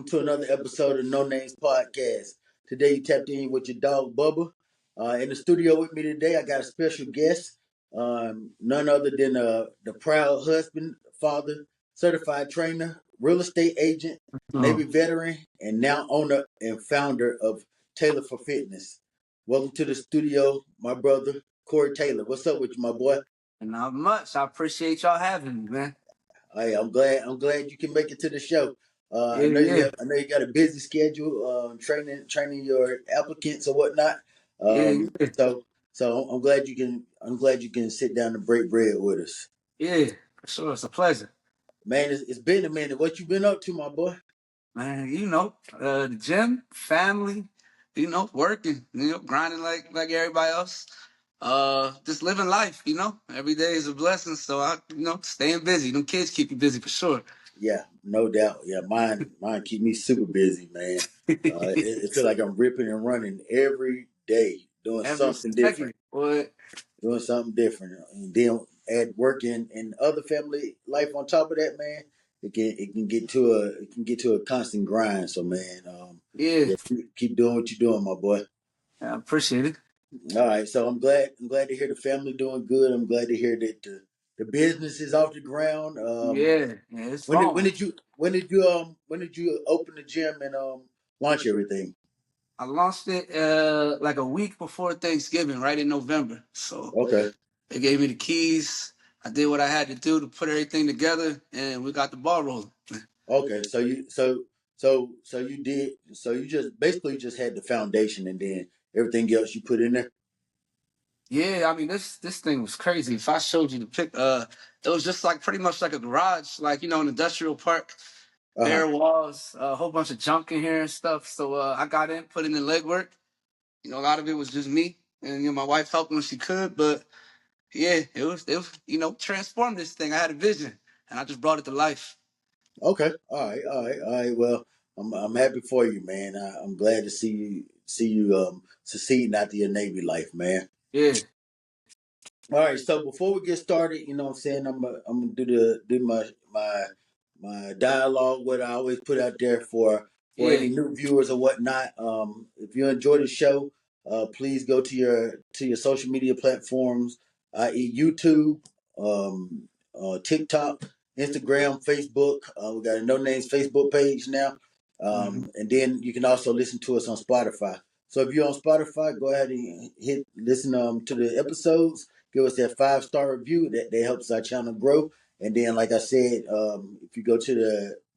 welcome to another episode of No Names Podcast. Today you tapped in with your dog Bubba. In the studio with me today, I got a special guest, none other than the proud husband, father, certified trainer, real estate agent, Oh, Navy veteran, and now owner and founder of Taylor for Fitness. Welcome to the studio, my brother Cory Taylor. What's up with you, my boy? not much. I appreciate y'all having me, man. Hey, I'm glad you can make it to the show. Yeah, yeah, I know you got a busy schedule, training your applicants or whatnot. yeah, Um, yeah, so I'm glad you can sit down and break bread with us, yeah. For sure, it's a pleasure, man. It's been a minute. What you been up to, my boy? man. The gym, family, working, grinding like everybody else. Just living life. Every day is a blessing. So staying busy. Them kids keep you busy for sure. Yeah, no doubt. Yeah, mine keep me super busy, man. It feel like I'm ripping and running every day, doing Every something different. second, boy. Doing something different. And then add work and other family life on top of that, man. It can get to a constant grind. So man, Yeah, yeah, keep doing what you're doing, my boy. I appreciate it. All right, so I'm glad to hear the family doing good. I'm glad to hear that the business is off the ground. Yeah, yeah, it's When did when wrong. did you when did you when did you open the gym and launch everything? I launched it like a week before Thanksgiving, right in November. So Okay. they gave me the keys. I did what I had to do to put everything together, and we got the ball rolling. Okay, so you just basically just had the foundation and then everything else you put in there. Yeah, I mean this thing was crazy. If I showed you the pic, it was just like pretty much like a garage, like an industrial park, Uh huh. bare walls, a whole bunch of junk in here and stuff. So I got in, put in the legwork. A lot of it was just me, and my wife helped when she could, but yeah, it was transformed this thing. I had a vision, and I just brought it to life. Okay. All right. Well, I'm happy for you, man. I'm glad to see you succeeding after your Navy life, man. Yeah, All right. So before we get started, you know what I'm saying, I'm gonna do my dialogue, what I always put out there for yeah. any new viewers or whatnot. If you enjoy the show, please go to your social media platforms, i.e. YouTube, TikTok, Instagram, Facebook. We got a No Names Facebook page now, Hmm. and then you can also listen to us on Spotify. So if you're on Spotify, go ahead and hit listen to the episodes. Give us that 5-star review. That helps our channel grow. And then, like I said, if you go to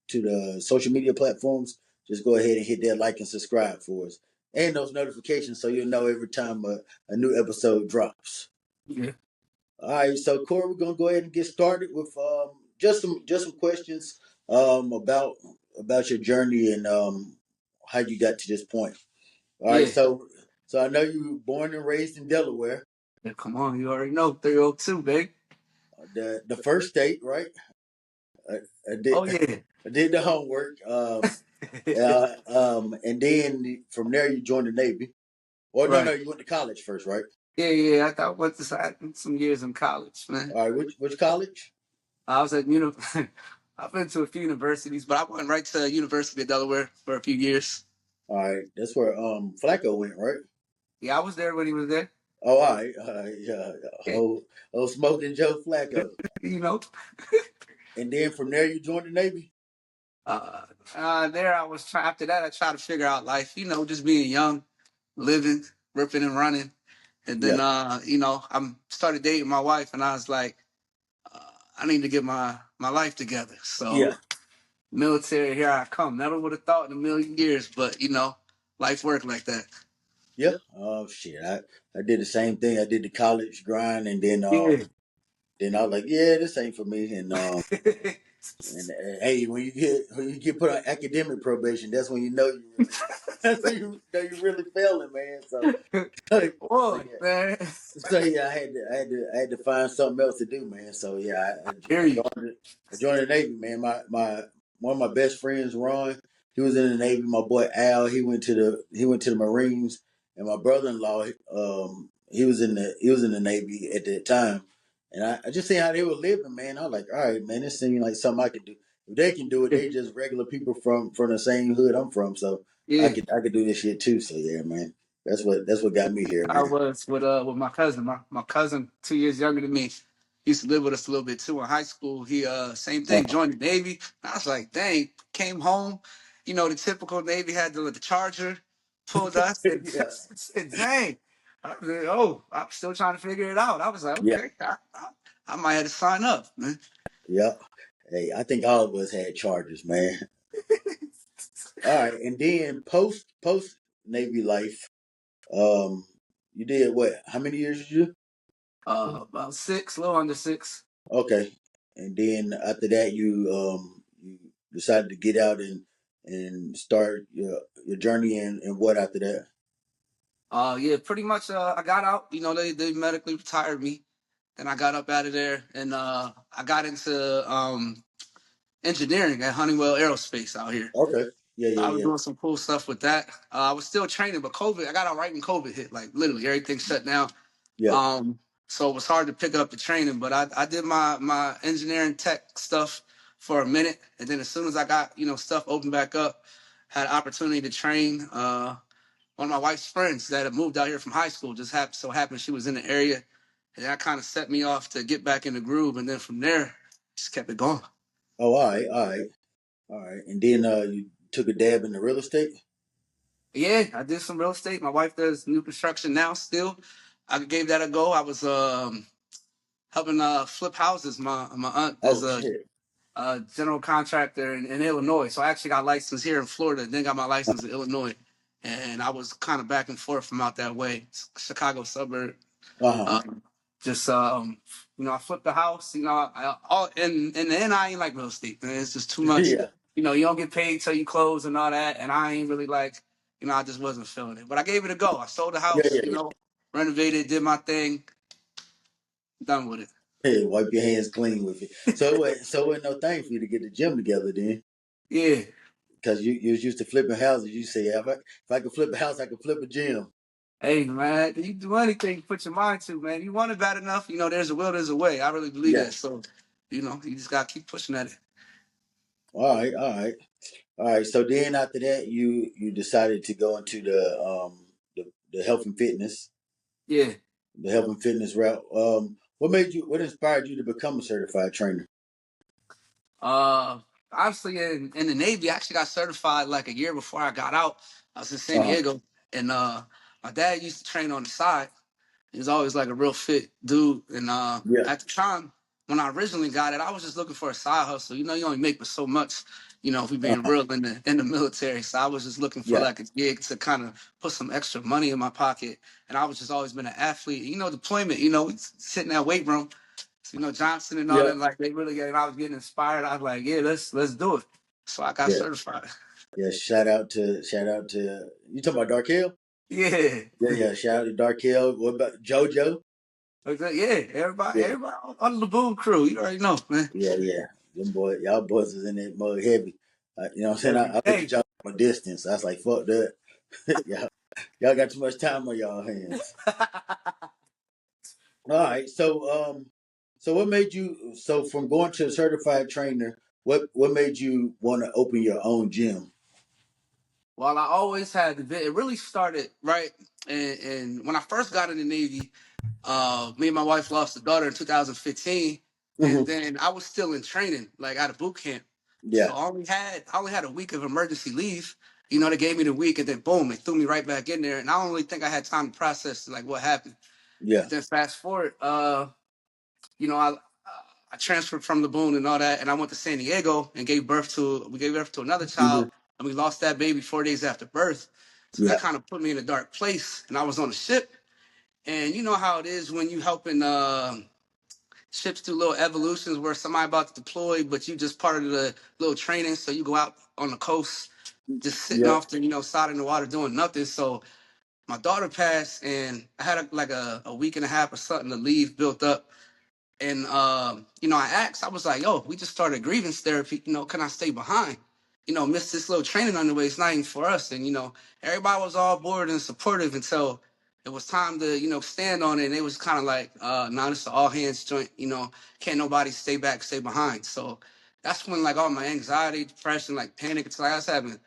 the social media platforms, just go ahead and hit that like and subscribe for us, and those notifications so you'll know every time a new episode drops. Yeah, All right, so Corey, we're gonna go ahead and get started with just some questions about your journey and how you got to this point. All right, yeah. so I know you were born and raised in Delaware, Yeah, come on, you already know 302, babe. the first state, right? I, I did Oh yeah. I did the homework, and then from there you joined the Navy. Or no, Right. you went to college first, right? Yeah, yeah. I went to some years in college, man. All right, which college? I was at I've been to a few universities, but I went right to University of Delaware for a few years. All right, that's where Flacco went, right? Yeah, I was there when he was there. Oh, all right, yeah, Yeah, oh, smoking Joe Flacco, you know. and then from there you joined the Navy. Uh, there I was trying. After that, I tried to figure out life. Just being young, living, ripping and running, and then Yeah, I started dating my wife, and I was like, uh, I need to get my life together. yeah, So military, here I come. Never would have thought in a million years, but life worked like that. yeah. Oh shit, I did the same thing. I did the college grind, and then Yeah. I was like, yeah, this ain't for me, and hey, when you get put on academic probation, that's when you know you really that's when you know you really failing, man. So so Boy, yeah. man. So yeah, I had to find something else to do, man. So yeah, Hear I you. joined the Navy, man. My one of my best friends, Ron, he was in the Navy. My boy Al, he went to the Marines, and my brother-in-law, he was in the Navy at that time, and I just seen how they were living, man. I was like, all right, man, this seemed like something I could do. if they can do it, Yeah. they just regular people from the same hood I'm from. So Yeah. I could do this shit too. So yeah, man, that's what got me here, I man. was with my cousin. My cousin 2 years younger than me. He used to live with us a little bit too in high school. He same thing, joined the Navy. I was like, dang, came home, the typical Navy had the charger, pulled us and Yeah, said, dang. I was like, oh, I'm still trying to figure it out. I was like, yeah, okay, I might have to sign up, man. yeah. Hey, I think all of us had charges, man. All right, and then post Navy life, you did what? How many years did you do? About six, a little under six. Okay, and then after that, you decided to get out and start your journey and what after that? Yeah, pretty much. I got out. They medically retired me. Then I got up out of there, and I got into engineering at Honeywell Aerospace out here. Okay, yeah, I was yeah, doing some cool stuff with that. I was still training, but I got out right when COVID hit. Like literally, everything shut down. yeah, Um, so it was hard to pick up the training. But I did my engineering tech stuff for a minute, and then as soon as I got stuff opened back up, had opportunity to train. One of my wife's friends that had moved out here from high school so happened she was in the area, and that kind of set me off to get back in the groove. And then from there, just kept it going. Oh, all right, all right, all right. And then you took a dab in the real estate. Yeah, I did some real estate. My wife does new construction now. Still, I gave that a go. I was helping flip houses. My aunt is Oh a shit. general contractor in Illinois. So I actually got licensed here in Florida, then got my license in Illinois. And I was kind of back and forth from out that way, Chicago suburb. Uh Um, just I flipped the house. All in the end, I ain't like real estate. Man. It's just too huh. much. Yeah, You don't get paid till you close and all that. And I ain't really like, I just wasn't feeling it. But I gave it a go. I sold the yeah, house. yeah, yeah. Renovated, did my thing, done with it. Hey, wipe your hands clean with it. So it wasn't no thing for you to get the gym together then, Yeah. because you was used to flipping houses. You say, if I could flip a house, I could flip a gym. Hey man, you do anything you put your mind to, man. You want it bad enough, there's a will, there's a way. I really believe Yeah. that. So, you just gotta keep pushing at it. All right, all right, all right. So then after that, you decided to go into the health and fitness, Yeah. the health and fitness route. What inspired you to become a certified trainer? Uh, Honestly, in the Navy, I actually got certified like a year before I got out. I was in San Uh huh. Diego, and my dad used to train on the side. He was always like a real fit dude, and Yeah. at the time when I originally got it, I was just looking for a side hustle. You only make but so much. If we Uh being huh. real in the military, so I was just looking for Yeah. like a gig to kind of put some extra money in my pocket. And I was just always been an athlete. Deployment. We sit in that weight room. So, Johnson and all Yeah. that, like they really get. I was getting inspired. I was like, yeah, let's do it. So I got Yeah. certified. Yeah. Shout out to you talking about Dark Hill? Yeah. Yeah. Yeah. Shout out to Dark Hill. What about JoJo? Yeah, everybody, Yeah. everybody on the Boom crew. You already know, man. Yeah. Yeah. Them y'all boys was in that mug heavy. You know what I'm saying? Every I looked at day. y'all from a distance. I was like, fuck that. Y'all got too much time on y'all hands. All right. So what made you so from going to a certified trainer, what made you want to open your own gym? Well, I always had it really started right, and when I first got in the Navy, me and my wife lost a daughter in 2015, and Hmm. then I was still in training, like at a boot camp. So Yeah. I only had a week of emergency leave. They gave me the week, and then boom, they threw me right back in there, and I don't really think I had time to process like what happened. Yeah. And then fast forward, you know, I I transferred from the Boone and all that, and I went to San Diego and we gave birth to another Hmm. child, and we lost that baby 4 days after birth. So that Yeah. kind of put me in a dark place, and I was on a ship, and you know how it is when you helping ships do little evolutions where somebody about to deploy, but you just part of the little training, so you go out on the coast just sitting Yeah. off the side in the water doing nothing. So my daughter passed, and I had a week and a half or something to leave built up. And I asked, I was like, yo, we just started grievance therapy, can I stay behind? Miss this little training on the way, it's not even for us. And everybody was all board and supportive until it was time to, stand on it. And it was kind of like, nah, this is an all hands joint, can't nobody stay back, stay behind. So that's when like all my anxiety, depression, like panic attacks. I was having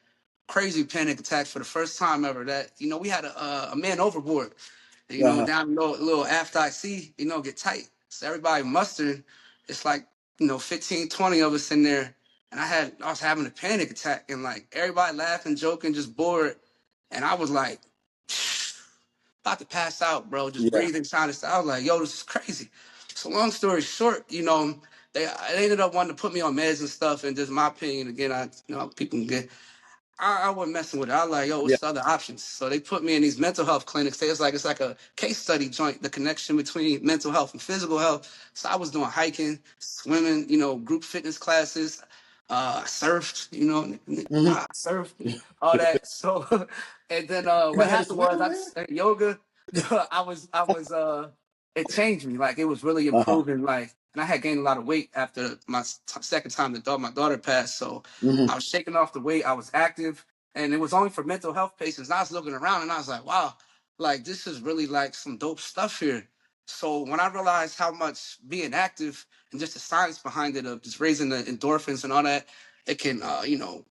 crazy panic attacks for the first time ever. That we had a man overboard. Uh-huh. Down little after I see get tight. So everybody mustered. It's like 15, 20 of us in there, and I was having a panic attack, and like everybody laughing, joking, just bored, and I was like about to pass out, bro. Just Yeah. breathing, trying to. I was like, yo, this is crazy. So long story short, they ended up wanting to put me on meds and stuff. And just my opinion, again, people can get. I wasn't messing with it. I was like, yo, Yeah. what's the other options? So they put me in these mental health clinics. It's like a case study joint, the connection between mental health and physical health. So I was doing hiking, swimming, group fitness classes. I surfed, Hmm. I surfed, all that. So, and then You know what how to happened was swim, I man? studied yoga. It changed me. Like it was really Uh-huh. improving. Like, and I had gained a lot of weight after my second time that my daughter passed. So Hmm. I was shaking off the weight. I was active, and it was only for mental health patients. And I was looking around, and I was like, wow, like this is really like some dope stuff here. So when I realized how much being active and just the science behind it of just raising the endorphins and all that, it can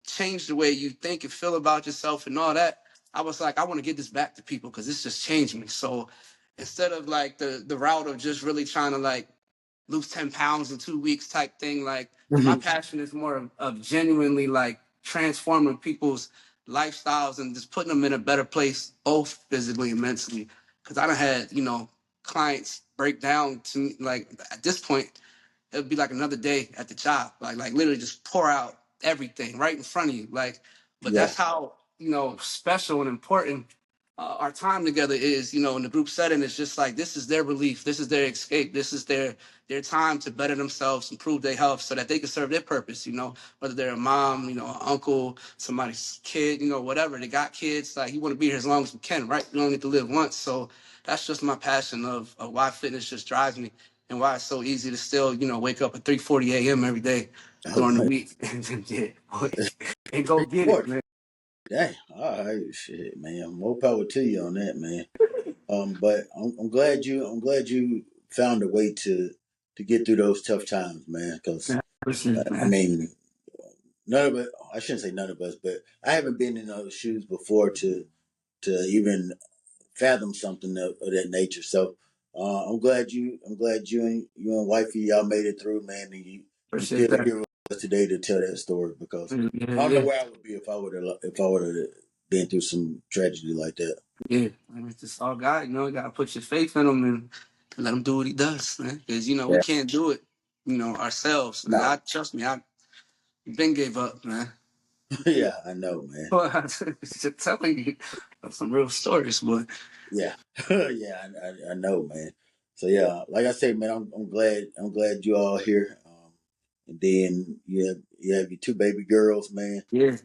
change the way you think and feel about yourself and all that. I was like, I want to get this back to people because this just changed me. So instead of like the route of just really trying to like lose 10 pounds in 2 weeks type thing. Like my Hmm. passion is more of genuinely like transforming people's lifestyles and just putting them in a better place, both physically and mentally. Cause I done had, clients break down to me like at this point, it would be like another day at the job. Like literally just pour out everything right in front of you. Like, but Yeah. that's how, special and important our time together is, in the group setting. It's just like this is their relief, this is their escape, this is their time to better themselves, improve their health so that they can serve their purpose, whether they're a mom, an uncle, somebody's kid, whatever. They got kids, like you want to be here as long as we can, right? You only get to live once. So that's just my passion of why fitness just drives me and why it's so easy to still, wake up at 3:40 a.m. every day Oh, during the man. week and yeah, boy, and go get it, 340. man. Dang. All right. Shit, man. More power to you on that, man. But I'm glad you found a way to get through those tough times, man. Because Yeah, listen, I man. mean, none of it. I shouldn't say none of us, but I haven't been in those shoes before to even fathom something of that nature. So I'm glad you and wifey y'all made it through, man, and you Appreciate still that. here with us today to tell that story because Yeah, I don't know yeah, where I would be if I would have been through some tragedy like that. yeah. And it's just all God, you gotta put your faith in him and let him do what he does, man. Because we Yeah. can't do it, ourselves. And No. I trust me, I been gave up, man. Yeah, I know, man. Just telling you some real stories, boy. Yeah. Yeah, I know, man. So yeah, like I say, man, I'm glad you all here. And then you have your two baby girls, man. Yeah,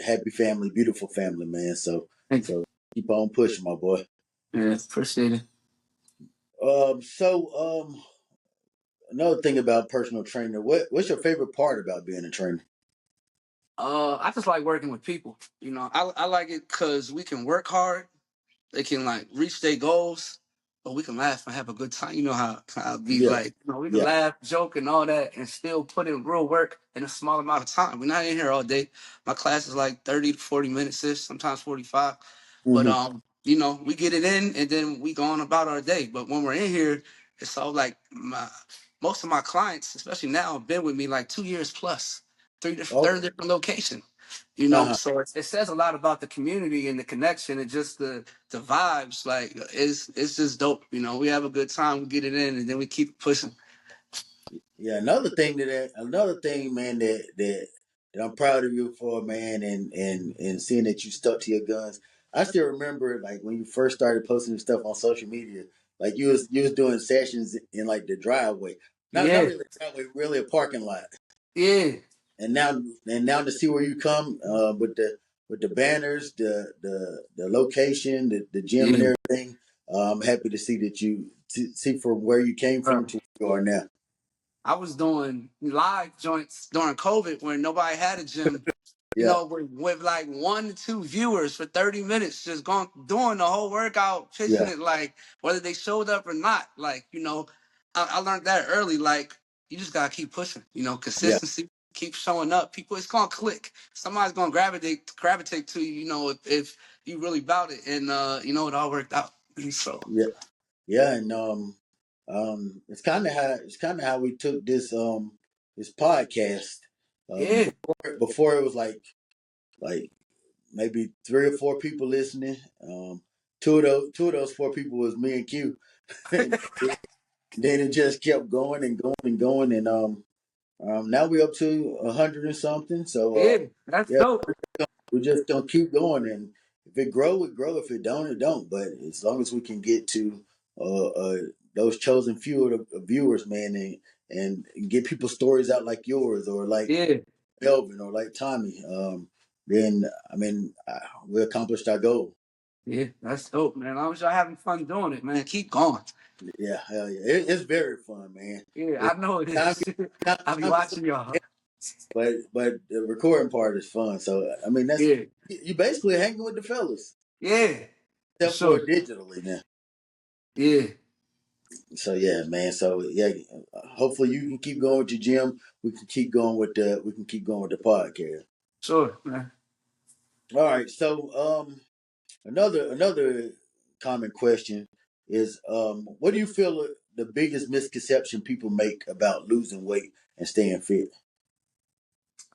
Happy family, beautiful family, man. So thank you. so keep on pushing, my boy. Yeah, appreciate it. Another thing about personal trainer, what's your favorite part about being a trainer? I just like working with people. I like it because we can work hard. They can like reach their goals, but we can laugh and have a good time. You know how it be Yeah, like, we can yeah. laugh, joke, and all that, and still put in real work in a small amount of time. We're not in here all day. My class is like 30 to 40 minutes, ish, sometimes 45. But Hmm. we get it in and then we go on about our day. But when we're in here, it's all like most of my clients, especially now, have been with me like 2 years plus, Okay. third different location. Uh-huh. So it says a lot about the community and the connection and just the vibes. Like it's just dope. We have a good time, we get it in, and then we keep pushing. Yeah, another thing, man, that I'm proud of you for, man, and seeing that you stuck to your guns. I still remember like when you first started posting stuff on social media, like you was doing sessions in like the driveway. Not Yeah, really a driveway, really a parking lot. yeah, And now to see where you come with the banners, the location, the gym and yeah. everything. I'm happy to see that see from where you came from Bro, to where you are now. I was doing live joints during COVID when nobody had a gym. Yeah, With like 1 to 2 viewers for 30 minutes, just going doing the whole workout, pitching yeah. it like whether they showed up or not. Like, I learned that early. Like, you just gotta keep pushing. You know, Yeah, consistency, keep showing up. People, it's gonna click. Somebody's gonna gravitate to you. You know, if you really about it, and you know, it all worked out. And so yeah, yeah, and it's kind of how we took this podcast. yeah, Before it was like maybe 3 or 4 people listening. Two of those 4 people was me and Q. And then it just kept going and going and going, and now we're up to 100 and something. So yeah, that's yeah, dope. we just gonna keep going, and if it grow, it grow. If it don't, it don't. But as long as we can get to uh, uh, those chosen few of viewers, man, and get people stories out like yours or like Yeah, Elvin or like Tommy, then I mean we accomplished our goal. yeah, that's dope, man. As long as y'all having fun doing it, man, keep going. Yeah, hell yeah, it's very fun, man. Yeah, It's I know it time, is. time, I be time watching y'all. consuming, but the recording part is fun. So I mean that's Yeah, you basically hanging with the fellas, yeah, for except for sure. digitally now. Yeah, So yeah, man. So yeah, hopefully you can keep going with your gym. We can keep going with the podcast. sure, man. All right. So another common question is what do you feel are the biggest misconception people make about losing weight and staying fit?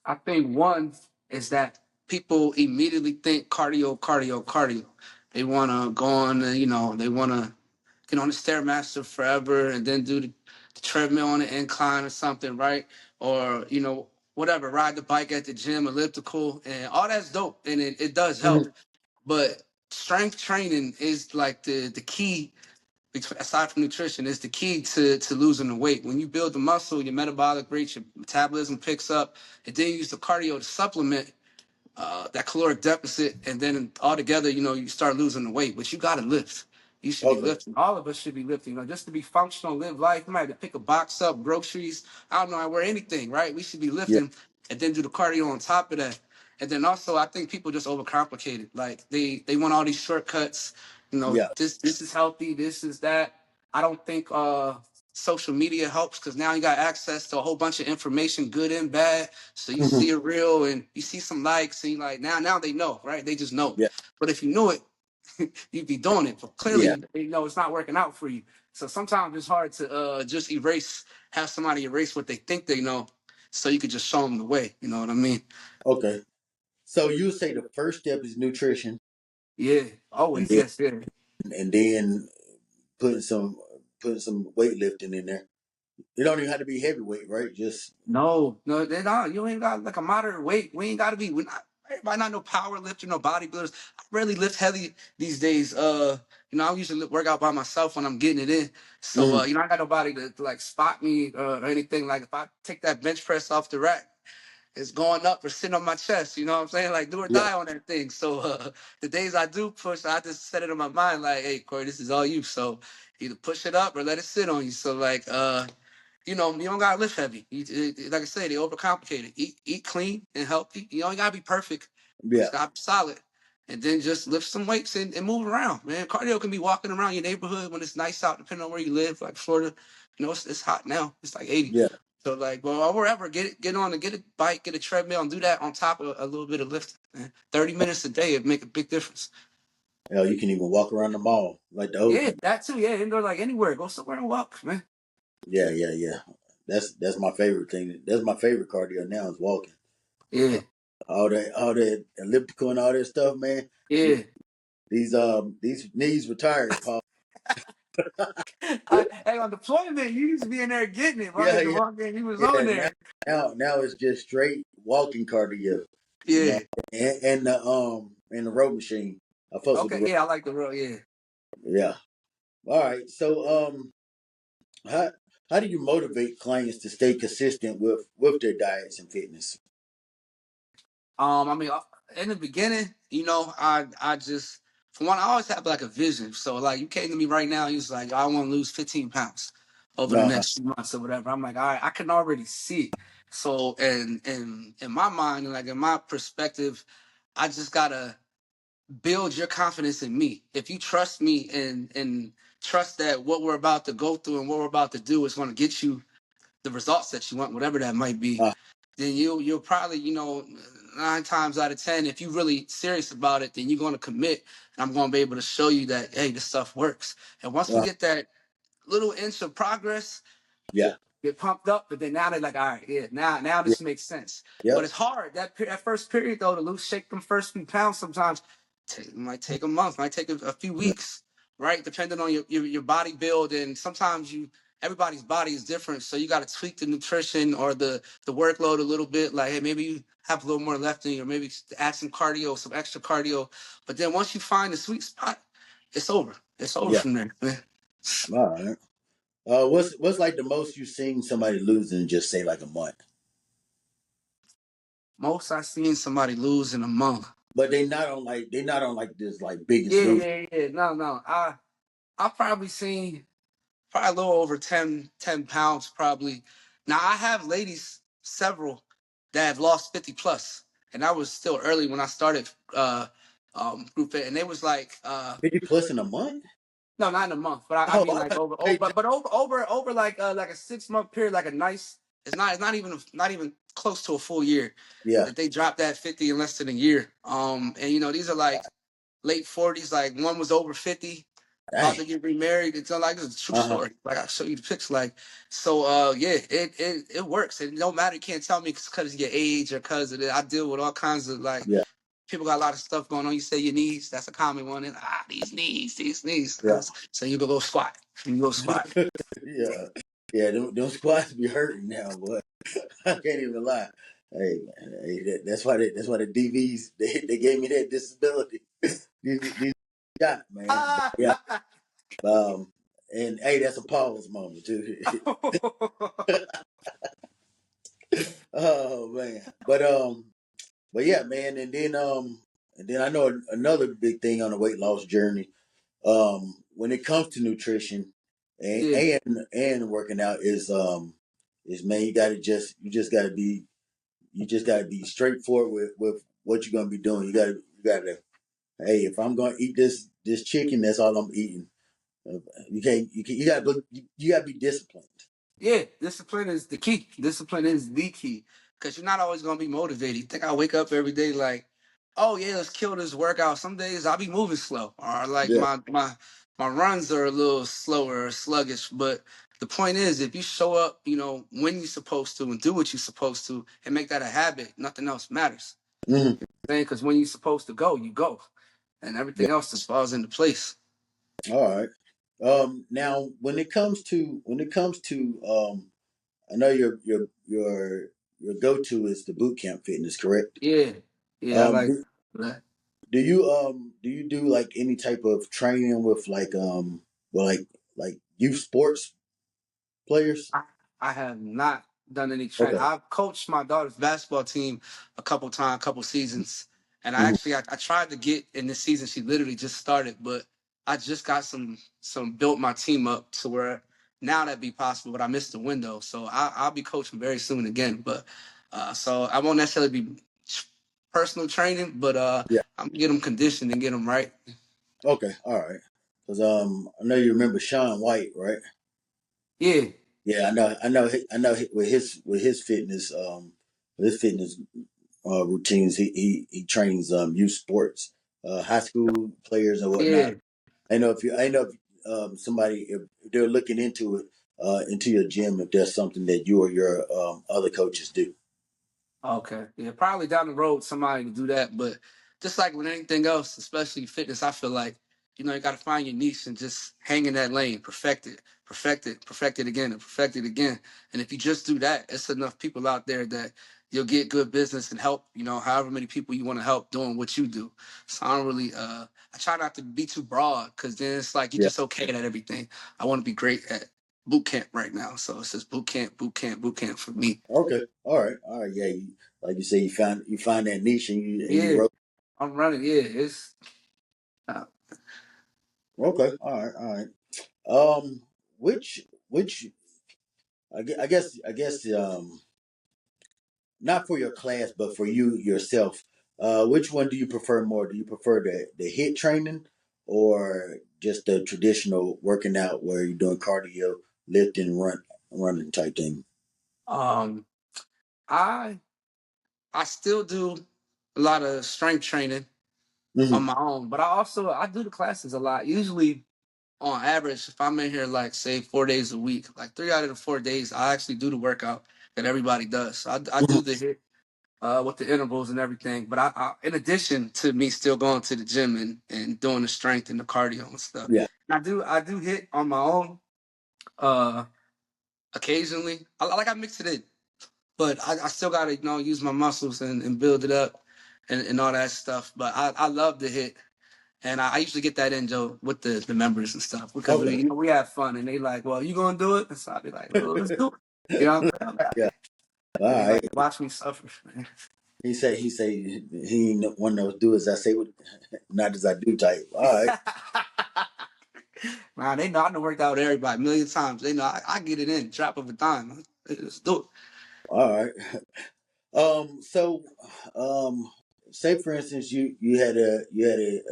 I think one is that people immediately think cardio, cardio, cardio. They want to go on, you know, they want to get on the stairmaster forever and then do the treadmill on the incline or something, right? Or you know, whatever, ride the bike at the gym, elliptical, and all that's dope, and it does help. Mhm. But strength training is like the key aside from nutrition, is the key to losing the weight. When you build the muscle, your metabolic rate, your metabolism picks up, and then you use the cardio to supplement that caloric deficit, and then altogether, you know, you start losing the weight. But you got to lift. You should be Okay. lifting. All of us should be lifting. You know, just to be functional, live life. You might have to pick a box up, groceries. I don't know. I wear anything, right? We should be Yeah. lifting, and then do the cardio on top of that. And then also, I think people just overcomplicate it. Like they want all these shortcuts. You know, Yeah. this is healthy. This is that. I don't think social media helps because now you got access to a whole bunch of information, good and bad. So you Mhm. see a reel and you see some likes and you like now they know, right? They just know. Yeah. But if you knew it, you'd be doing it. But Yeah. clearly, you know, it's not working out for you. So sometimes it's hard to just have somebody erase what they think they know, so you could just show them the way. You know what I mean? Okay. So you say the first step is nutrition, Yeah. and Always. then Yes. Yeah. and then putting some putting some weightlifting in there. It don't even have to be heavyweight, right? Just No, no, they not. You ain't got like a moderate weight. We ain't got to be. We not. Everybody not no power lifter, no bodybuilders. I rarely lift heavy these days. You know, I usually work out by myself when I'm getting it in. So, mhm. you know, I got nobody to like spot me or anything. Like if I take that bench press off the rack, it's going up or sitting on my chest. You know what I'm saying? Like do or Yeah. die on that thing. So the days I do push, I just set it in my mind like, hey, Corey, this is all you. So either push it up or let it sit on you. So like, you know, you don't gotta lift heavy. Like I said, they overcomplicate it. Eat clean and healthy. You don't gotta be perfect. You Yeah. just gotta be solid. And then just lift some weights and move around, man. Cardio can be walking around your neighborhood when it's nice out, depending on where you live. Like Florida, you know, it's hot now. It's like 80. Yeah. So like, well, wherever, get on and get a bike, get a treadmill, and do that on top of a little bit of lifting. Man. 30 minutes a day would make a big difference. Hell, you can even walk around the mall like the old Yeah, people. that too. Yeah, indoor, like anywhere. Go somewhere and walk, man. Yeah, yeah, yeah. That's my favorite thing. That's my favorite cardio now is walking. Yeah, All that elliptical and all that stuff, man. yeah. These knees retired, Paul. Hey, on deployment, you used to be in there getting it. I Yeah, had to yeah, walk in. He was on yeah. Now, there. now it's just straight walking cardio. You know, Yeah. and the row machine. I fuss with the Okay. row. Yeah, I like the road. Yeah. Yeah. All right. So how how do you motivate clients to stay consistent with their diets and fitness? I mean, in the beginning, you know, I just for one, I always have like a vision. So like, you came to me right now, you was like, I want to lose 15 pounds over the Uh-huh. next few months or whatever. I'm like, all right, I can already see it. So, and in my mind, and like in my perspective, I just gotta build your confidence in me. If you trust me and trust that what we're about to go through and what we're about to do is going to get you the results that you want, whatever that might be, uh, then you'll probably, 9 times out of 10, if you're really serious about it, then you're going to commit, and I'm going to be able to show you that, hey, this stuff works. And once we uh, get that little inch of progress, yeah, get pumped up, but then now they're like, all right, yeah, now yeah, this makes sense. But yep, it's hard that first period though to lose, shake them first few pounds. Sometimes it might take a month, might take a few yeah, weeks, right? Depending on your body build, and sometimes everybody's body is different, so you got to tweak the nutrition or the workload a little bit. Like, hey, maybe you have a little more left in you, or maybe add some cardio, some extra cardio. But then once you find the sweet spot, it's over. It's over yeah. from there, man. All right. What's like the most you've seen somebody lose in just say like a month? Most I've seen somebody lose in a month. But they not on like this like biggest Yeah, lose. yeah, yeah. No, no. I probably seen probably a little over 10 pounds probably. Now I have ladies several that have lost 50 plus, and that was still early when I started group fit, and they was like 50 plus in a month? no, not in a month, but I Oh, mean like hey, but over like a 6 month period, like a nice. It's not even close to a full year yeah. that they dropped that 50 in less than a year. And these are like late 40s. Like one was over 50, about Dang. to get remarried. It's not like it's a true Uh-huh. story. Like I'll show you the pics. Like so, yeah, it works. It no matter. You can't tell me because of your age or because of it. I deal with all kinds of like Yeah. people got a lot of stuff going on. You say your knees. That's a common one. And these knees. Yeah. So you go squat. You go squat. Yeah. Yeah, them squats be hurting now, boy. I can't even lie. Hey, man, hey, that's why the DVs they gave me that disability. these shot, man. Yeah. Um and hey, that's a pause moment too. Oh man. But yeah, man, and then I know another big thing on the weight loss journey, when it comes to nutrition and Yeah, and working out is man, you just gotta be straightforward with what you're gonna be doing. You gotta hey, if I'm gonna eat this chicken, that's all I'm eating. You gotta be disciplined. yeah. Discipline is the key. Discipline is the key because you're not always gonna be motivated. You think I wake up every day like, oh yeah, let's kill this workout. Some days I'll be moving slow, or like Yeah. my runs are a little slower or sluggish. But the point is, if you show up, when you're supposed to and do what you're supposed to, and make that a habit, nothing else matters. Hmm. Because when you're supposed to go, you go, and Yeah. everything else just falls into place. All right. Now when it comes to I know your go to is the boot camp fitness, correct? Yeah, yeah, I Um, like do, that. do you do like any type of training with well like youth sports players? I have not done any training. Okay. I've coached my daughter's basketball team a couple times, couple seasons, and Hmm. I tried to get in this season. She literally just started, but I just got some built my team up to where now that'd be possible. But I missed the window, so I'll be coaching very soon again. But so I won't necessarily be personal training, but Yeah. I'm gonna get them conditioned and get them right. Okay. All right. Because I know you remember Sean White, right? Yeah, Yeah, I know. With his fitness routines, he trains youth sports, high school players and whatnot. yeah. I know if somebody if they're looking into your gym, if there's something that you or your other coaches do. Okay. Yeah, probably down the road somebody to do that. But just like with anything else, especially fitness, I feel like, you gotta find your niche and just hang in that lane, perfect it again, and perfect it again. And if you just do that, it's enough people out there that you'll get good business and help, however many people you want to help doing what you do. So I don't really I try not to be too broad because then it's like you're Yeah. just okay at everything. I want to be great at boot camp right now. So it's just boot camp for me. Okay. All right. All right. Yeah. Like you say, you find that niche and you Yeah, roll. I'm running. Yeah, it's uh, Okay. All right. All right. Which I guess not for your class, but for you yourself. Which one do you prefer more? Do you prefer the hit training or just the traditional working out where you're doing cardio, lifting, running type thing? Um, I I still do a lot of strength training on Hmm. my own, but I do the classes a lot. Usually, on average, if I'm in here like say 4 days a week, like 3 out of the 4 days, I actually do the workout that everybody does. So I Hmm. do the hit with the intervals and everything. But in addition to me still going to the gym and doing the strength and the cardio and stuff, Yeah. I do hit on my own uh, occasionally. I mix it in, but I still gotta use my muscles and build it up and all that stuff. But I love the hit. And I usually get that in, Joe, with the members and stuff because Okay. we have fun and they like, well, you gonna do it? And so I'll be like, well, let's do it. You know, Yeah. All they like right. to watch me suffer, man. He say he ain't one of those do as I say, not as I do type. All right. Man, they know I done worked out with everybody a million times. They know I get it in, drop of a dime. Let's do it. All right. So, um, say for instance, you had a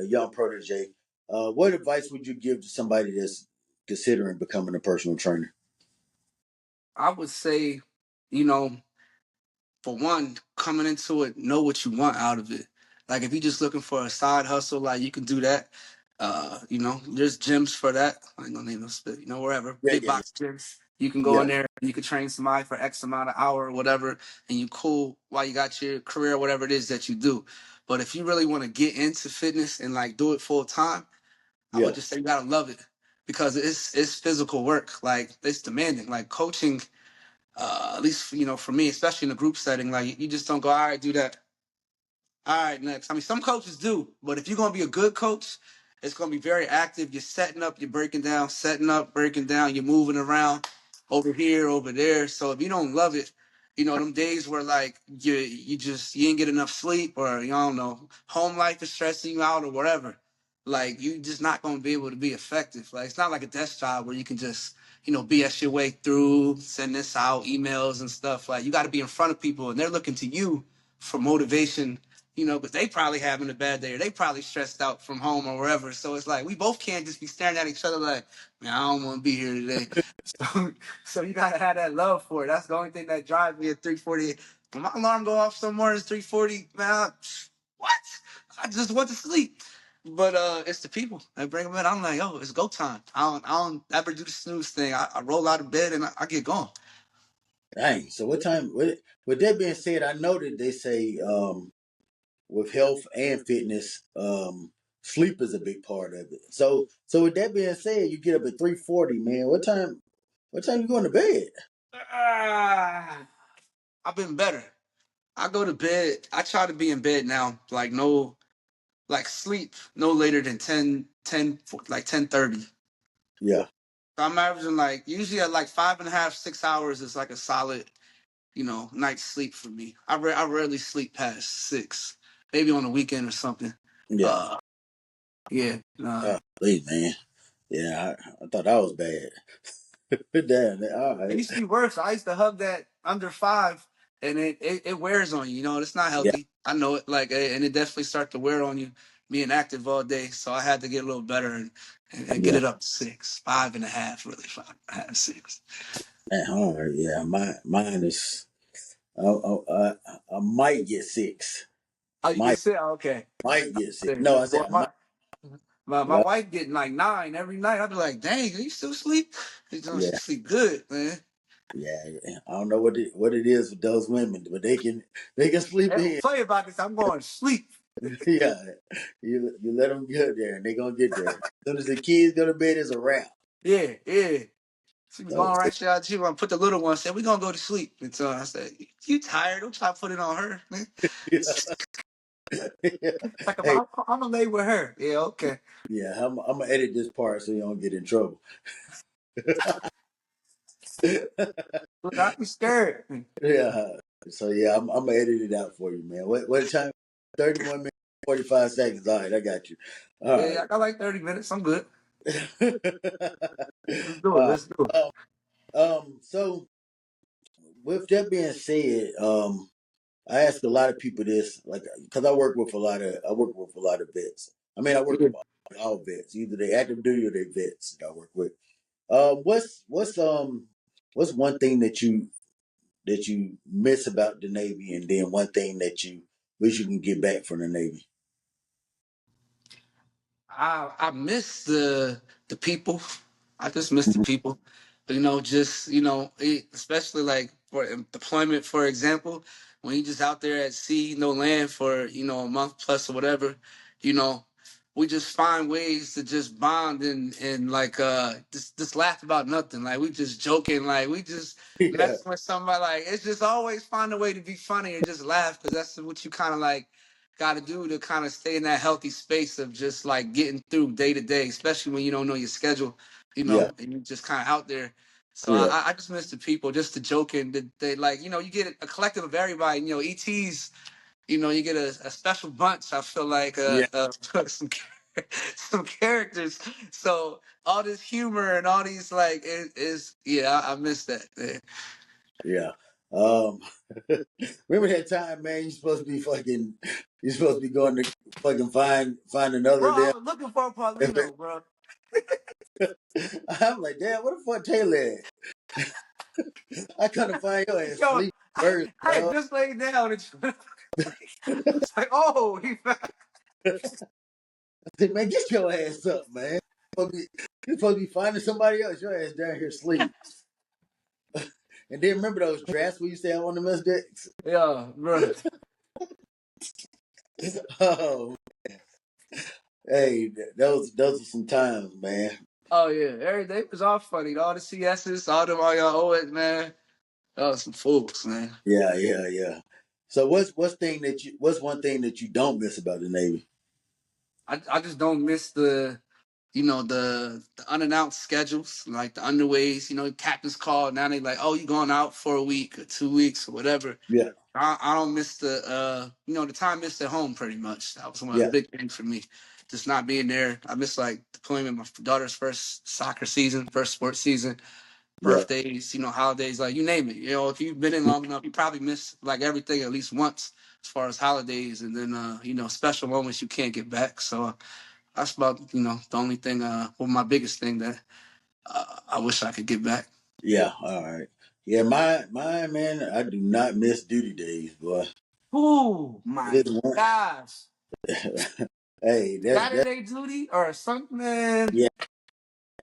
young protege. What advice would you give to somebody that's considering becoming a personal trainer? I would say, you know, for one, coming into it, know what you want out of it. Like if you're just looking for a side hustle, like you can do that. There's gyms for that. I ain't gonna name no spit, wherever. Yeah, Big yeah, box gyms. You can go yeah, in there and you can train somebody for X amount of hour or whatever, and you cool while you got your career, whatever it is that you do. But if you really want to get into fitness and like do it full time, I would yeah, just say you gotta love it because it's physical work. Like it's demanding. Like coaching at least for me, especially in a group setting, like you just don't go, all right, do that. All right, next. I mean, some coaches do, but if you're gonna be a good coach, it's gonna be very active. You're setting up, you're breaking down, setting up, breaking down, you're moving around over here, over there. So if you don't love it, them days where like you ain't get enough sleep or you don't know, home life is stressing you out or whatever, like you just not gonna be able to be effective. Like it's not like a desk job where you can just BS your way through, send this out, emails and stuff. Like you got to be in front of people and they're looking to you for motivation, because they probably having a bad day or they probably stressed out from home or wherever. So it's like we both can't just be staring at each other like, man, I don't want to be here today. So, so you gotta have that love for it. That's the only thing that drives me at 3:40. When my alarm go off some mornings 3:40, man, what? I just went to sleep. But it's the people that bring them in. I'm like, oh, it's go time. I don't ever do the snooze thing. I roll out of bed and I get going. Dang. So what time? With that being said, I know that they say with health and fitness, sleep is a big part of it. So with that being said, you get up at 3:40, man. What time? What time you going to bed? Ah, I've been better. I go to bed. I try to be in bed now, like no, like sleep no later than 10:30. So Yeah, I'm averaging like usually at like 5.5, 6 hours is like a solid, night's sleep for me. I rarely sleep past 6, maybe on the weekend or something. yeah. Uh, yeah. Please, man. Yeah, I thought that was bad. Damn. All It right. used to be worse. I used to hug that under 5, and it wears on you. It's not Yeah, healthy. I know it. Like, and it definitely starts to wear on you being active all day. So I had to get a little better and get yeah. it up to 6, 5.5, really 5.5, 6. Man, all right. Yeah, mine is. I might get six. Oh, you can Might sit. Oh, okay. might get six. No, I said Well, I might. my Yeah, wife getting like 9 every night. I'd be like, dang, you still sleep? She yeah, sleep good, man. yeah. I don't know what it is with those women, but they can sleep Hey, don't in. play about this. I'm going to sleep. Yeah, you let them get there, and they gonna get there. As soon as the kids go to bed, it's a wrap. Yeah, yeah. She was So going right there. She want to put the little one. Said, "We gonna go to sleep." And so I said, "You tired? Don't try to put it on her, man." yeah, It's yeah. like Hey, I'm gonna lay with her. Yeah, okay. yeah, I'm gonna edit this part so you don't get in trouble. Look, I be scared. Yeah. So yeah, I'm gonna edit it out for you, man. What time? 31 minutes, 45 seconds. All right, I got you. All Yeah, right. I got like 30 minutes. I'm good. Let's do it. All Let's do it. right. So with that being said, I ask a lot of people this, like, because I work with a lot of vets. I mean, I work Yeah. with all vets, either they active duty or they vets that I work with. What's one thing that you that you miss about the Navy, and then one thing that you wish you can get back from the Navy. I miss the people. I just miss the people. Just especially like for deployment, for example, when you just out there at sea, no land for a month plus or whatever, you know, we just find ways to just bond and like just laugh about nothing. Like we just joking, like we just Yeah, messing with somebody. Like it's just always find a way to be funny and just laugh because that's what you kind of like got to do to kind of stay in that healthy space of just like getting through day to day, especially when you don't know your schedule, yeah, and you just kind of out there. So yeah, I just miss the people, just the joking. They like, you get a collective of everybody. ETs, you get a special bunch. I feel like yeah, some some characters. So all this humor and all these like is yeah, I miss that. Man. yeah. Um, remember that time, man? You're supposed to be going to fucking find Bro, another I damn. was looking for Paulino, bro. I'm like, damn, what the fuck Taylor at? I couldn't find your ass Yo, sleep I, first, I had dog. just laid down and it's like, oh, he found. I said, man, get your ass up, man. You're supposed to be finding somebody else. Your ass down here sleep. And then remember those drafts we used to have on the mess decks? Yeah, bro. Oh, hey, those are some times, man. Oh yeah, every day was all funny. All the CSs, all y'all owe it, man. That was some fools, man. Yeah, yeah, yeah. So what's one thing that you don't miss about the Navy? I just don't miss the unannounced schedules, like the underways. Captain's call. Now they like, oh, you going out for a week or 2 weeks or whatever. Yeah, I don't miss the time missed at home pretty much. That was one of the yeah, big things for me. Just not being there. I miss like deployment, my daughter's first soccer season, first sports season, yeah, birthdays, holidays, like you name it. If you've been in long enough, you probably miss like everything at least once as far as holidays and then special moments you can't get back. So that's about the only thing well my biggest thing that I wish I could get back. yeah. All right. Yeah, my man, I do not miss duty days, boy. Oh my It's one. gosh. Hey, that's Saturday duty or something, man. yeah.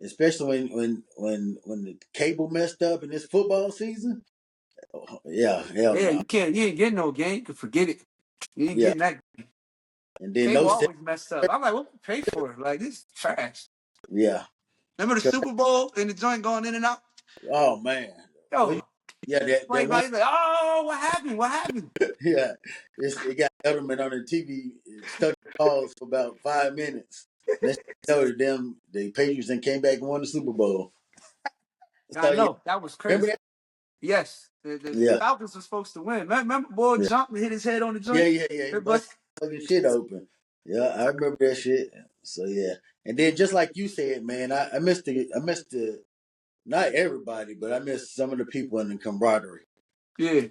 Especially when the cable messed up in this football season. Oh, yeah, hell Yeah, no. you ain't getting no game. You can forget it. You ain't Yeah, getting that. and then Cable those. always messed up. I'm like, what we pay for? Like, this is trash. Yeah. Remember the Super Bowl and the joint going in and out? Oh man. Well, Yo, yeah, that one. everybody's like, oh, what happened? What happened? Yeah, it got Edelman on the TV stuck calls for about 5 minutes. Next thing you know, the Patriots and came back and won the Super Bowl. I So yeah, know. That was remember crazy. that? Yes, the Yeah, Falcons were supposed to win. Remember, boy yeah, jumped and hit his head on the yeah, joint? yeah, yeah. He But busted fucking shit open. Yeah, I remember that shit. So yeah, and then just like you said, man, I missed the not everybody, but I missed some of the people in the camaraderie. yeah,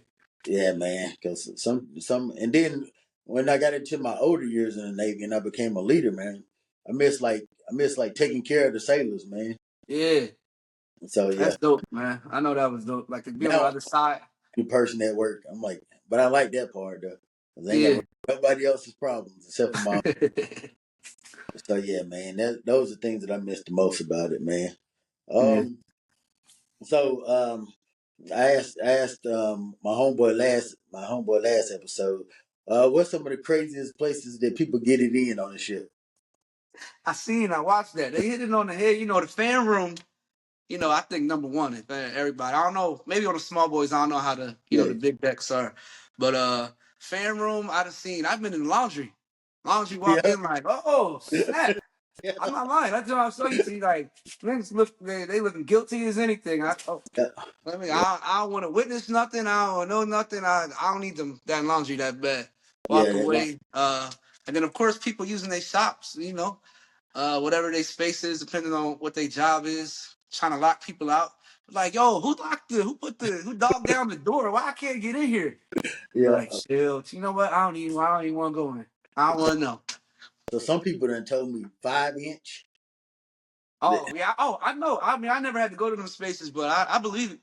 Yeah, man, because and then when I got into my older years in the Navy and I became a leader, man, I miss like taking care of the sailors, man. yeah. So yeah, That's dope, man. I know that was dope. Like to be on the now I'm other side. the person at work. I'm like, but I like that part though, because I ain't got to Yeah. worry about nobody else's problems except for my own. So yeah, man, those are things that I miss the most about it, man. Yeah. Um, so I asked my homeboy last episode, what's some of the craziest places that people get it in on the ship? I watched that. They hit it on the head. The fan room, I think number one, if everybody, I don't know, maybe on the small boys, I don't know how the Yeah, big decks are. But fan room, I've been in the laundry. Laundry walk yeah, in like, oh, snap. yeah, I'm not lying. That's what I'm saying. You see, like, niggas look, they looking guilty as anything. yeah, I don't want to witness nothing. I don't know nothing. I don't need that laundry that bad. yeah. Walk away. And then of course people using their shops. Whatever their space is, depending on what their job is, trying to lock people out. Like, yo, who dogged down the door? Why I can't get in here? Be Yeah. like, chill. You know what? I don't even want to go in. I don't want to know. So some people done told me 5 inch. Oh yeah. Oh, I know. I mean, I never had to go to them spaces, but I believe it.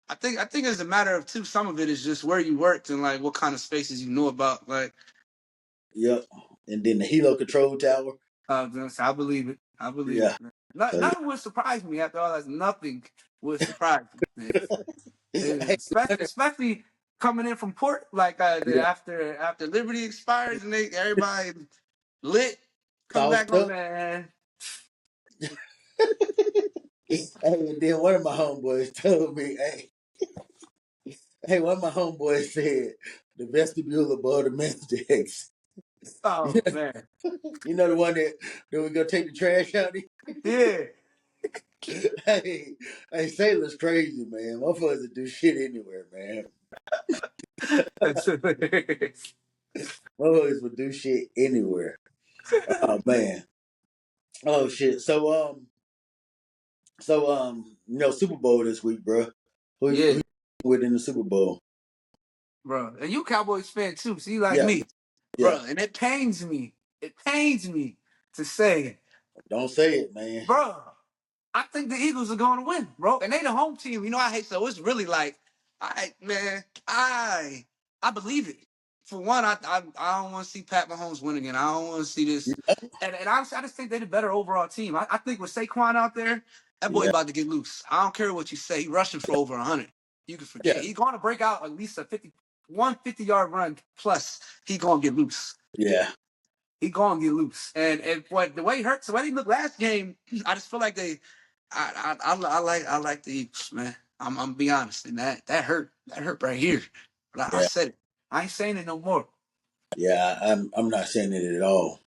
I think it's a matter of too. Some of it is just where you worked and like what kind of spaces you knew about. Like, Yep. And then the Hilo Control Tower. I believe it. I believe Yeah. it. So yeah. Nothing would surprise me after all that. Nothing would surprise me. Hey, Especially coming in from port, like yeah. after Liberty expires and everybody lit, come back Sauced on, up. man. Hey, and then one of my homeboys told me, one of my homeboys said the vestibule above the men's decks. Oh man, You know the one that we go take the trash out. yeah. Hey, Sailor's crazy, man. Motherfuckers will do shit anywhere, man. That's hilarious. Motherfuckers will do shit anywhere. Oh man. Oh shit. Super Bowl this week, bro. Who Yeah, you with in the Super Bowl? bro. And you Cowboys fan too, so you like Yeah, me, yeah. bro. And it pains me. It pains me to say, Don't say it, man. bro. I think the Eagles are going to win, bro. And they the home team. You know, I hate so it's really like, I believe it. For one, I don't want to see Pat Mahomes win again. I don't want to see this. And honestly, I just think they're the better overall team. I think with Saquon out there, that boy Yeah, about to get loose. I don't care what you say. He rushing for over 100. You can forget yeah, it. He's going to break out at least a 50-yard run plus. He going to get loose. yeah, He going to get loose. And what the way he hurt, so when he looked last game, I just feel like I like the Eagles, man. I'm be honest, and that hurt right here. But I yeah, said it. I ain't saying it no more. yeah. I'm not saying it at all.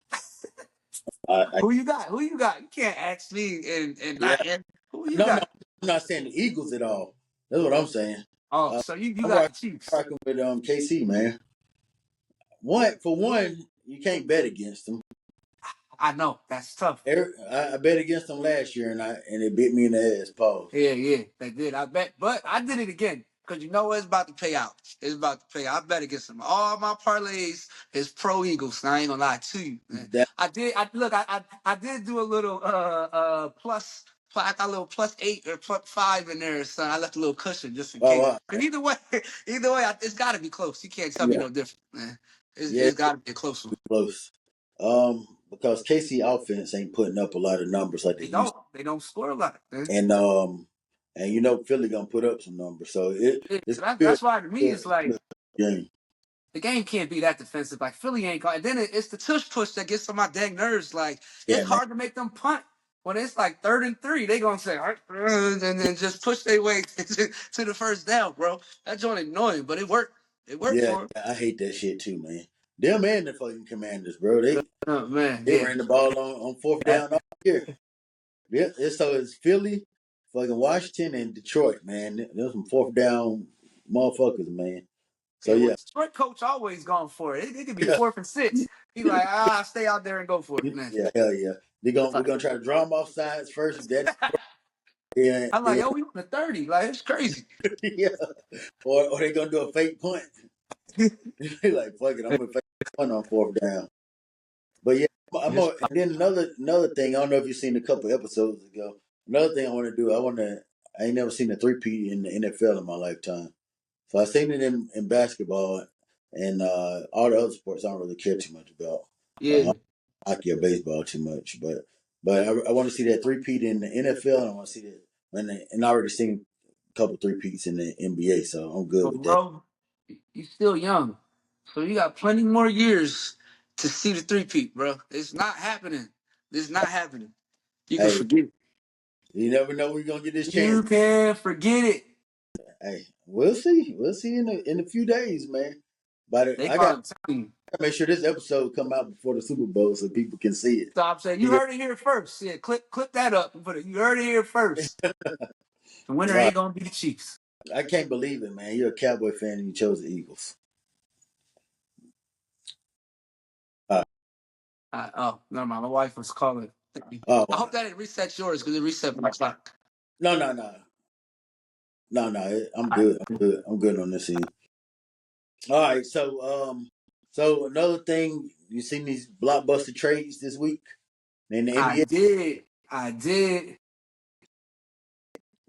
I Who you got? Who you got? You can't ask me and yeah. not and who you No, no. got? I'm not saying the Eagles at all. That's what I'm saying. Oh, Uh, so you I'm got the Chiefs. rocking with KC, man. For one, you can't bet against them. I know that's tough. I bet against them last year, and it bit me in the ass. Pause. Yeah, yeah, they did. I bet, but I did it again because you know what? It's about to pay out. It's about to pay out. I bet against them. All my parlays is pro Eagles. I ain't gonna lie to you, man. That I did. I did do a little plus. I got a little +8 or +5 in there, son. I left a little cushion just in case. wow, But either way, it's got to be close. You can't tell me yeah, no different, man. yeah, It's got to be a close one. close. Because KC offense ain't putting up a lot of numbers like they They used don't. They don't score a lot, man. to. And Philly gonna put up some numbers, so Yeah, it's so gonna that's why to me be it's like. a game. The game can't be that defensive. Like Philly ain't caught. And then it's the tush push that gets on my dang nerves. Like it's Yeah, man. hard to make them punt when it's like 3rd and 3. They gonna say and then just push their way to the first down, bro. That joint annoying, but it worked. It worked Yeah, for him. I hate that shit too, man. Them and the fucking Commanders, bro. They Oh man, they yeah. ran the ball on fourth That, down all year. Yeah, so it's Philly, fucking Washington, and Detroit, man. There's some fourth down motherfuckers, man. So yeah, well, yeah, Detroit coach always going for it. It could be yeah, 4th and 6. He like, stay out there and go for it, man. yeah, hell yeah. We're gonna try to draw them off sides first. That yeah, I'm like, then yo, we on the 30. Like it's crazy. yeah, or they gonna do a fake punt. They like fuck it, I'm gonna fake punt on fourth down. But yeah, Yes. and then another thing. I don't know if you've seen a couple episodes ago. Another thing I want to do. I ain't never seen a three-peat in the NFL in my lifetime. So I seen it in basketball and all the other sports. I don't really care too much about Yeah. hockey or baseball too much, but I want to see that three-peat in the NFL, and I want to see that. And I already seen a couple three-peats in the NBA, so I'm good But with that. bro, you still young, so you got plenty more years to see the three-peat, bro. It's not happening. It's not happening. You can Hey, forget it. you never know when you're gonna get this chance. You can forget it. Hey, we'll see. We'll see in a few days, man. But They I got gonna tell you. to make sure this episode come out before the Super Bowl so people can see it. Stop saying you Yeah. heard it here first. Yeah, clip that up and put it. You heard it here first. The winner Right. ain't gonna be the Chiefs. I can't believe it, man. You're a Cowboy fan and you chose the Eagles. Uh, Oh, never mind. My wife was calling. I oh hope that it resets yours because it reset my clock. no, no, no, no. I'm good. I'm good on this end. All right. So another thing, you seen these blockbuster trades this week in the I NBA? did. I did.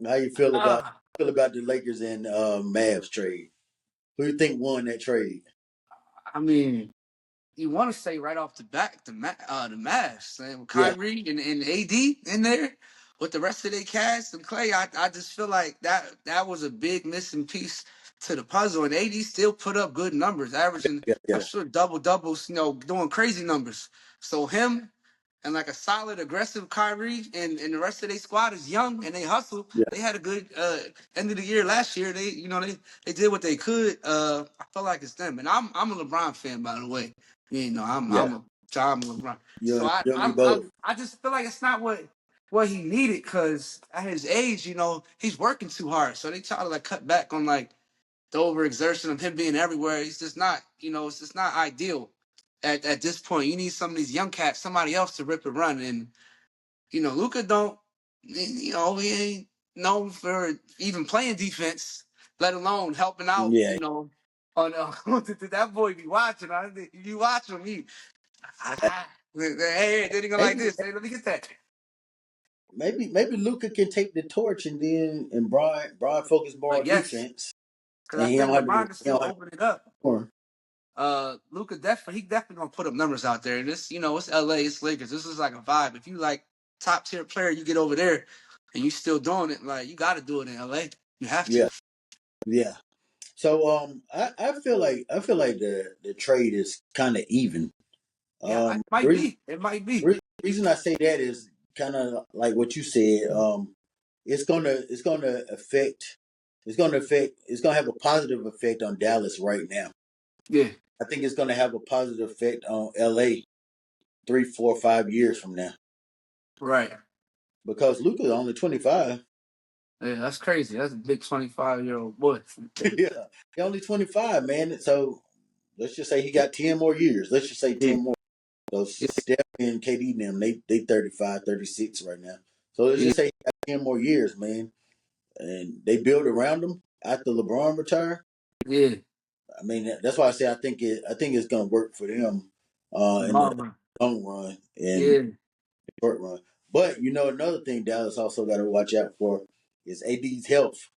How you feel about? feel about the Lakers and Mavs trade? Who do you think won that trade? I mean, you want to say right off the bat the Mavs and Yeah, Kyrie and AD in there with the rest of their cast and Clay. I just feel like that was a big missing piece to the puzzle. And AD still put up good numbers, averaging yeah, I'm yeah, sure double doubles, doing crazy numbers. So him and like a solid aggressive Kyrie and the rest of their squad is young and they hustle. yeah, They had a good end of the year last year. They did what they could. I feel like it's them. And I'm a LeBron fan, by the way. yeah. I'm a LeBron. So You and me both. I just feel like it's not what he needed because at his age, he's working too hard. So they try to like cut back on like the overexertion of him being everywhere. He's just not, it's just not ideal at this point. You need some of these young cats, somebody else to rip and run. And, Luca don't, he ain't known for even playing defense, let alone helping out, Yeah, on that boy be watching. You watch him, hey, then he go like maybe this. Hey, let me get that. maybe Luca can take the torch and Brian focus more But on yes, defense, because and I he think don't have to LeBron can he still don't have to open it up. score. Luca definitely gonna put up numbers out there. And this, it's LA, it's Lakers. This is like a vibe. If you like top tier player, you get over there and you still doing it, like you gotta do it in LA. You have to. Yeah, yeah. So I feel like the trade is kind of even. Yeah, it The might reason be. It might be. reason I say that is kind of like what you said. It's gonna have a positive effect on Dallas right now. Yeah, I think it's gonna have a positive effect on LA 3, 4, 5 years from now right. because Luka's only 25. Yeah, that's crazy. That's a big 25-year-old boy. Yeah, he's only 25, man. So let's just say he got 10 more years. Let's just say Yeah, 10 more. So yeah, Steph and KD and them, they 35, 36 right now. So let's yeah, just say he got 10 more years, man. And they build around him after LeBron retire. yeah. I mean, that's why I say I think it's gonna work for them in the Long run. long run and Yeah, short run. But another thing Dallas also got to watch out for is AD's health.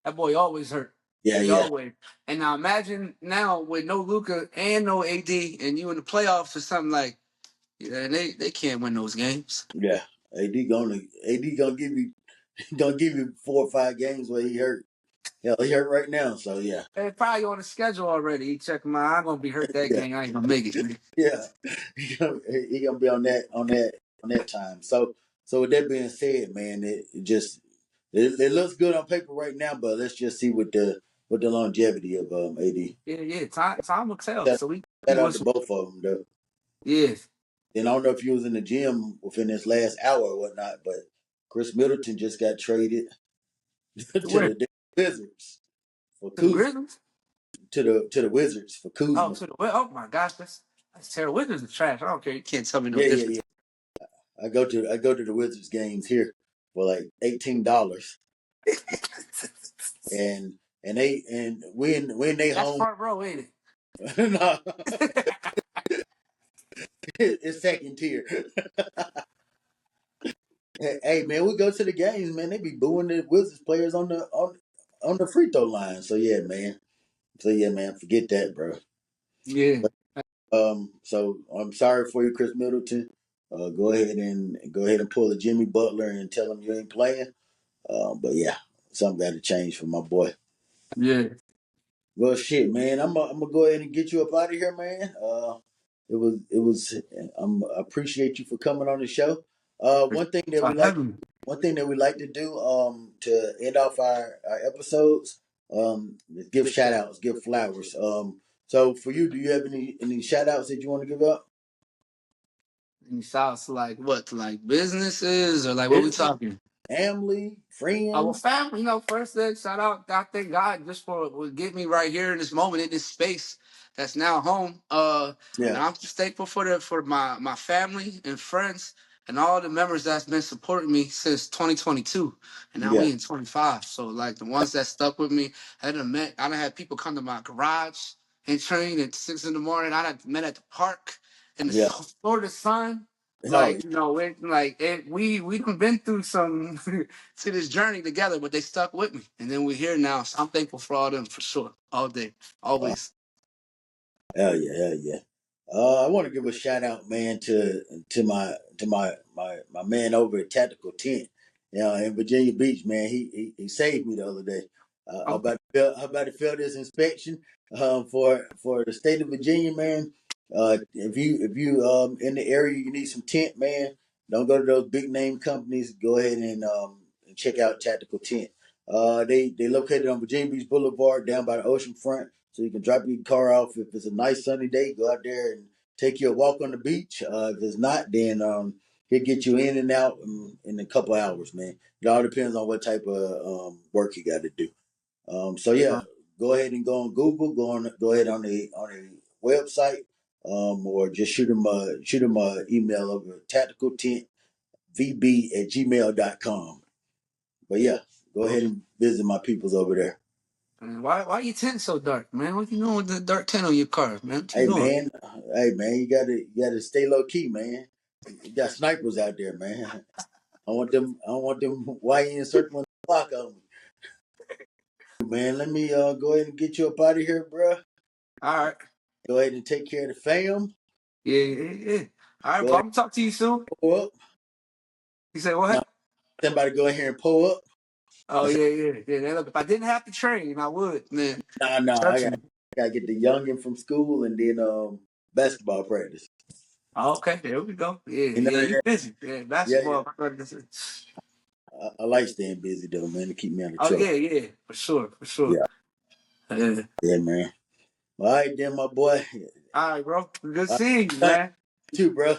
that boy always hurt. Yeah, He yeah, always. And now imagine now with no Luca and no AD, and you in the playoffs or something like. Yeah, and they can't win those games. yeah. AD gonna give you 4 or 5 games where he hurt. Hell, he hurt right now. So yeah, They're probably on the schedule already. He check my. I'm gonna be hurt that yeah, game. I ain't gonna make it. Man. yeah. He gonna be on that time. So with that being said, man, it looks good on paper right now, but let's just see with the longevity of AD. Yeah, yeah. Time will tell. Shout, So we shout out wants. to both of them though. Yeah. And I don't know if you was in the gym within this last hour or whatnot, but Chris Middleton just got traded to Where? the Wizards for To the Kuzma. Grizzlies? To the Wizards for Oh, Kuzma. to the oh my gosh, that's terrible. Wizards are trash. I don't care. You can't tell me no Yeah, yeah, difference. yeah. I go to the Wizards games here for like $18, and when they That's home, front row, ain't no, it? it's second tier. Hey man, we go to the games, man. They be booing the Wizards players on the free throw line. So yeah, man. Forget that, bro. Yeah, So I'm sorry for you, Chris Middleton. Go ahead and pull a Jimmy Butler and tell him you ain't playing. But yeah, something got to change for my boy. yeah. Well, shit, man. I'm gonna go ahead and get you up out of here, man. It was. I appreciate you for coming on the show. One thing that So we like, heavy. one thing that we like to do, to end off our episodes, is give shout outs, give flowers. So for you, do you have any shout outs that you want to give up? And sounds like what? To like businesses or like what we Business, talking? family, Well, friends. family, first shout out. I thank God just for get me right here in this moment in this space that's now home. And Yeah, I'm just thankful for my family and friends and all the members that's been supporting me since 2022, and now yeah, we in 25. So like the ones that stuck with me, I done had people come to my garage and train at 6 in the morning. I done met at the park in the yeah, Florida sun. Oh, Like, we done been through some to this journey together, but they stuck with me, and then we're here now. So I'm thankful for all them for sure, all day, yeah. always. Hell yeah, hell yeah. I want to give a shout out, man, to my man over at Tactical Tent, in Virginia Beach, man. He saved me the other day. Okay. I'm about to fill this inspection for the state of Virginia, man. If you in the area, you need some tent, man. Don't go to those big name companies. Go ahead and check out Tactical Tent. They located on Virginia Beach Boulevard, down by the ocean front. So you can drop your car off if it's a nice sunny day. Go out there and take you a walk on the beach. If it's not, then he'll get you in and out in a couple hours, man. It all depends on what type of work you got to do. So yeah, go ahead and go on Google. Go ahead on the website, or just shoot him a email over tacticaltentvb@gmail.com. But yeah, go ahead and visit my peoples over there. Man, why your tent so dark, man? What you doing with the dark tent on your car, man? What you Hey doing? man, you gotta stay low key, man. You got snipers out there, man. I don't want them YN circling the block on me. Man, let me go ahead and get you up out of here, bro. All right. Go ahead and take care of the fam. Yeah, yeah, yeah. All right, Go bro. ahead I'm gonna talk to you soon. and pull up. You say Now, what? somebody go in here and pull up. Oh I said, yeah, yeah, yeah. Now, look, if I didn't have to train, I would, man. nah, Trust me. I gotta get the youngin from school and then basketball practice. Oh, okay, there we go. Yeah, You know yeah. You that? busy? Yeah, Yeah, yeah. basketball. I like staying busy though, man, to keep me out of Oh trouble. yeah, yeah, for sure, for sure. Yeah, Yeah. yeah, man. All right, then, my boy. All right, bro. Good All seeing you, right, man. you too, bro.